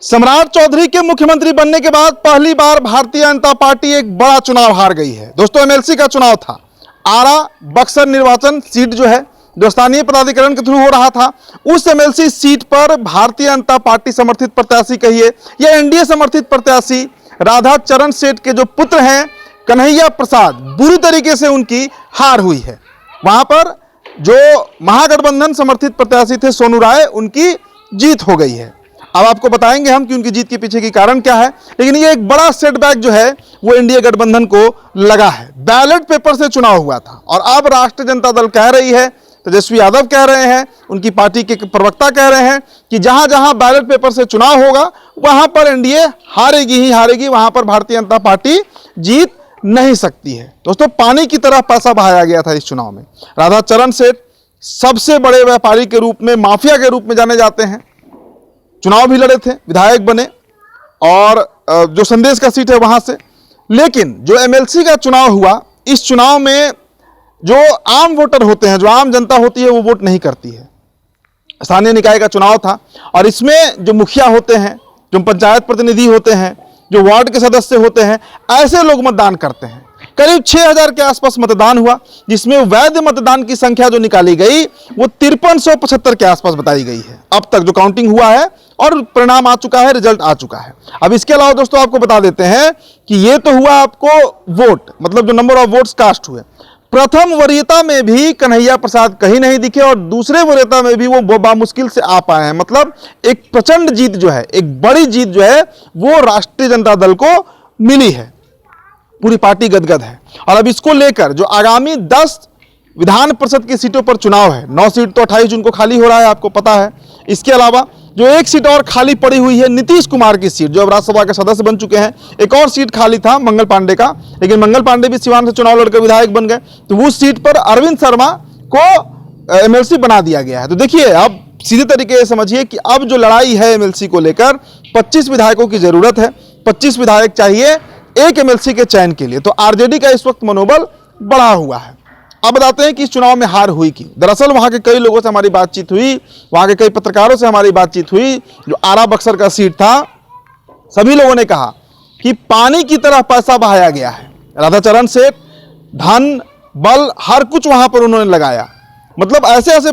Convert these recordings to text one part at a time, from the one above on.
सम्राट चौधरी के मुख्यमंत्री बनने के बाद पहली बार भारतीय जनता पार्टी एक बड़ा चुनाव हार गई है। दोस्तों, एमएलसी का चुनाव था। आरा बक्सर निर्वाचन सीट जो है जो स्थानीय प्राधिकरण के थ्रू हो रहा था, उस एमएलसी सीट पर भारतीय जनता पार्टी समर्थित प्रत्याशी कहिए या एनडीए समर्थित प्रत्याशी राधा चरण सेठ के जो पुत्र हैं कन्हैया प्रसाद, बुरी तरीके से उनकी हार हुई है। वहां पर जो महागठबंधन समर्थित प्रत्याशी थे सोनू राय, उनकी जीत हो गई है। अब आपको बताएंगे हम कि उनकी जीत के पीछे की कारण क्या है, लेकिन ये एक बड़ा सेटबैक जो है वो एनडीए गठबंधन को लगा है। बैलेट पेपर से चुनाव हुआ था और अब राष्ट्रीय जनता दल कह रही है, तेजस्वी यादव कह रहे हैं, उनकी पार्टी के प्रवक्ता कह रहे हैं कि जहां जहां बैलेट पेपर से चुनाव होगा वहां पर एनडीए हारेगी ही हारेगी, वहां पर भारतीय जनता पार्टी जीत नहीं सकती है। दोस्तों, पानी की तरह पैसा बहाया गया था इस चुनाव में। राधा चरण सेठ सबसे बड़े व्यापारी के रूप में, माफिया के रूप में जाने जाते हैं। चुनाव भी लड़े थे, विधायक बने और जो संदेश का सीट है वहां से। लेकिन जो एमएलसी का चुनाव हुआ, इस चुनाव में जो आम वोटर होते हैं, जो आम जनता होती है, वो वोट नहीं करती है। स्थानीय निकाय का चुनाव था और इसमें जो मुखिया होते हैं, जो पंचायत प्रतिनिधि होते हैं, जो वार्ड के सदस्य होते हैं, ऐसे लोग मतदान करते हैं। करीब 6000 के आसपास मतदान हुआ, जिसमें वैध मतदान की संख्या जो निकाली गई वो 5375 के आसपास बताई गई है। अब तक जो काउंटिंग हुआ है और परिणाम आ चुका है, रिजल्ट आ चुका है। अब इसके अलावा दोस्तों आपको बता देते हैं कि ये तो हुआ आपको वोट, मतलब जो नंबर ऑफ वोट्स कास्ट हुए। प्रथम वरीयता में भी कन्हैया प्रसाद कहीं नहीं दिखे और दूसरे वरीयता में भी वो बामुश्किल से आ पाए हैं। मतलब एक प्रचंड जीत जो है, एक बड़ी जीत जो है वो राष्ट्रीय जनता दल को मिली है। पूरी पार्टी गदगद है और अब इसको लेकर जो आगामी 10 विधान परिषद की सीटों पर चुनाव है, 9 सीट तो 28 जून को खाली हो रहा है, आपको पता है। इसके अलावा जो एक सीट और खाली पड़ी हुई है, नीतीश कुमार की सीट, जो अब राज्यसभा के सदस्य बन चुके हैं। एक और सीट खाली था मंगल पांडे का, लेकिन मंगल पांडे भी सिवान से चुनाव लड़कर विधायक बन गए, तो उस सीट पर अरविंद शर्मा को एमएलसी बना दिया गया है। तो देखिए, अब सीधे तरीके से समझिए कि अब जो लड़ाई है एमएलसी को लेकर, 25 विधायकों की जरूरत है। 25 विधायक चाहिए एक एमएलसी के चयन के लिए। तो आरजेडी का इस वक्त मनोबल बढ़ा हुआ है। अब बताते हैं कि इस चुनाव में हार हुई क्यों। दरअसल वहां के कई लोगों से हमारी बातचीत हुई, वहां के कई पत्रकारों से हमारी बातचीत हुई। जो आरा बक्सर का सीट था, सभी लोगों ने कहा कि पानी की तरह पैसा बहाया गया है। राधा चरण सेठ धन बल हर कुछ वहां पर उन्होंने लगाया। मतलब ऐसे ऐसे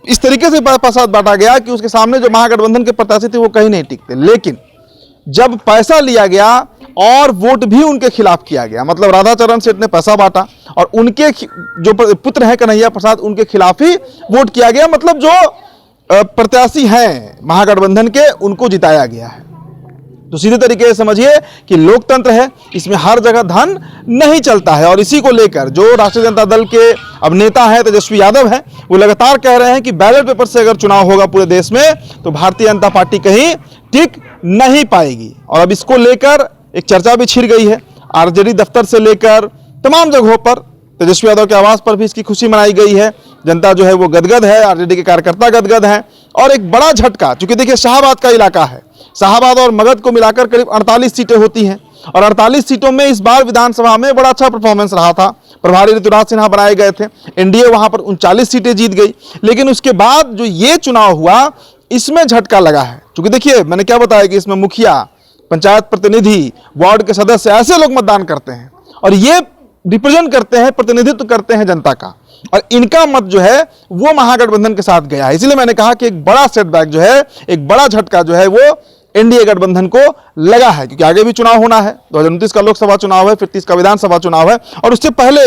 इस तरीके से पैसा बांटा गया कि उसके सामने जो महागठबंधन के प्रत्याशी थे वो कहीं नहीं टिकते। लेकिन जब पैसा लिया गया और वोट भी उनके खिलाफ किया गया, मतलब राधा चरण सेठ ने पैसा बांटा और उनके जो पुत्र हैं कन्हैया प्रसाद, उनके खिलाफ ही वोट किया गया। मतलब जो प्रत्याशी हैं महागठबंधन के, उनको जिताया गया है। तो सीधे तरीके से समझिए कि लोकतंत्र है, इसमें हर जगह धन नहीं चलता है। और इसी को लेकर जो राष्ट्रीय जनता दल के अब नेता हैं तेजस्वी यादव हैं, वो लगातार कह रहे हैं कि बैलेट पेपर से अगर चुनाव होगा पूरे देश में तो भारतीय जनता पार्टी कहीं टिक नहीं पाएगी। और अब इसको लेकर एक चर्चा भी छिड़ गई है। आरजेडी दफ्तर से लेकर तमाम जगहों पर, तेजस्वी यादव के आवास पर भी इसकी खुशी मनाई गई है। जनता जो है वो गदगद है, आरजेडी के कार्यकर्ता गदगद हैं। और एक बड़ा झटका, चूंकि देखिए शाहबाद का इलाका है, शाहबाद और मगध को मिलाकर करीब 48 सीटें होती हैं और 48 सीटों में इस बार विधानसभा में बड़ा अच्छा परफॉर्मेंस रहा था। प्रभारी ऋतुराज सिन्हा बनाए गए थे, एनडीए वहां पर 39 सीटें जीत गई। लेकिन उसके बाद जो ये चुनाव हुआ, इसमें झटका लगा है। क्योंकि देखिए, मैंने क्या बताया कि इसमें मुखिया, पंचायत प्रतिनिधि, वार्ड के सदस्य, ऐसे लोग मतदान करते हैं और ये रिप्रेजेंट करते हैं, प्रतिनिधित्व करते हैं जनता का। और इनका मत जो है वो महागठबंधन के साथ गया है। इसलिए मैंने कहा कि एक बड़ा सेटबैक जो है, एक बड़ा झटका जो है वो एनडीए गठबंधन को लगा है। क्योंकि आगे भी चुनाव होना है, 2029 का लोकसभा चुनाव है, फिर 30 का विधानसभा चुनाव है और उससे पहले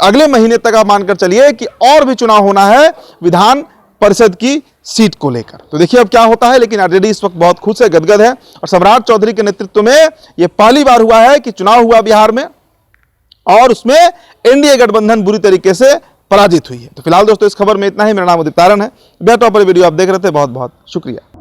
अगले महीने तक आप मानकर चलिए कि और भी चुनाव होना है विधान परिषद की सीट को लेकर। तो देखिए अब क्या होता है। लेकिन आरजेडी इस वक्त बहुत खुश है, गदगद है। और सम्राट चौधरी के नेतृत्व में यह पहली बार हुआ है कि चुनाव हुआ बिहार में और उसमें एनडीए गठबंधन बुरी तरीके से पराजित हुई है। तो फिलहाल दोस्तों इस खबर में इतना ही। मेरा नाम उदित तारण है। बेहतर वीडियो आप देख रहे थे, बहुत बहुत शुक्रिया।